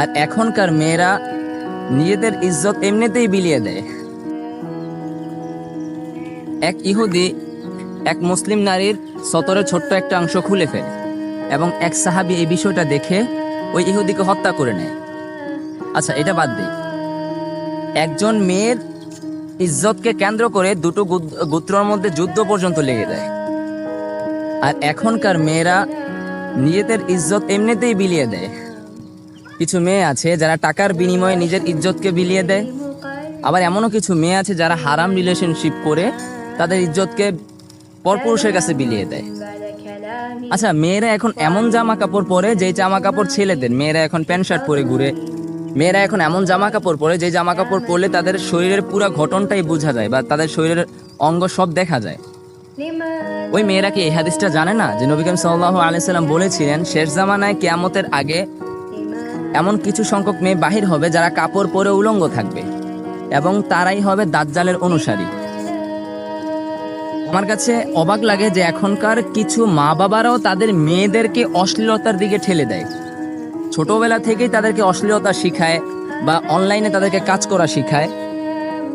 আর এখনকার মেয়েরা নিজেদের ইজ্জত এমনিতেই বিলিয়ে দেয়। এক ইহুদি এক মুসলিম নারীর সতরের ছোট্ট একটা অংশ খুলে ফেলে এবং এক সাহাবী এই বিষয়টা দেখে ওই ইহুদিকে হত্যা করে নেয়। আচ্ছা, এটা বাদ দিই, একজন মেয়ের ইজ্জতকে কেন্দ্র করে দুটো গোত্রের মধ্যে যুদ্ধ পর্যন্ত লেগে যায়। আর এখনকার মেয়েরা নিজেদের ইজ্জত এমনিতেই বিলিয়ে দেয়। কিছু মেয়ে আছে যারা টাকার বিনিময়ে নিজের ইজ্জতকে বিলিয়ে দেয়, আবার এমনও কিছু মেয়ে আছে যারা হারাম রিলেশনশিপ করে তাদের ইজ্জতকে পরপুরুষের কাছে বিলিয়ে দেয়। আচ্ছা, মেয়েরা এখন এমন জামা কাপড় পরে যেই জামা কাপড় ছেলেদের, মেয়েরা এখন প্যান্ট শার্ট পরে ঘুরে, মেয়েরা এখন এমন জামা কাপড় পরে যে জামা কাপড় পরলে তাদের শরীরের পুরো গঠনটাই বোঝা যায় বা তাদের শরীরের অঙ্গ সব দেখা যায়। ওই মেয়েরা কি এই হাদিসটা জানে না যে নবী করিম সাল্লাল্লাহু আলাইহি সাল্লাম বলেছিলেন শেষ জামানায় কিয়ামতের আগে এমন কিছু সংখ্যক মেয়ে বাহির হবে যারা কাপড় পরে উলঙ্গ থাকবে এবং তারাই হবে দাজ্জালের অনুসারী। আমার কাছে অবাক লাগে যে এখনকার কিছু মা বাবারাও তাদের মেয়েদেরকে অশ্লীলতার দিকে ঠেলে দেয়। ছোটবেলা থেকেই তাদেরকে অশ্লীলতা শিখায় বা অনলাইনে তাদেরকে কাজ করা শিখায়।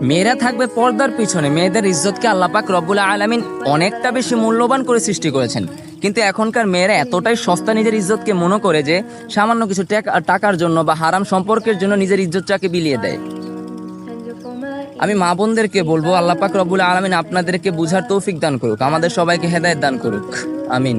মেয়েরা থাকবে পর্দার পিছনে। মেয়েদের ইজ্জতকে আল্লাহ পাক রব্বুল আলামিন অনেকটা বেশি মূল্যবান করে সৃষ্টি করেছেন, কিন্তু এখনকার মেয়েরা এতটাই সস্তা নিজের ইজ্জতকে মনে করে যে সামান্য কিছু টাকার জন্য বা হারাম সম্পর্কের জন্য নিজের ইজ্জতটাকে বিলিয়ে দেয়। আমি মা বোনদেরকে বলবো, আল্লাহ পাক রব্বুল আলামিন আপনাদেরকে বুঝার তৌফিক দান করুক, আমাদের সবাইকে হেদায়েত দান করুক, আমিন।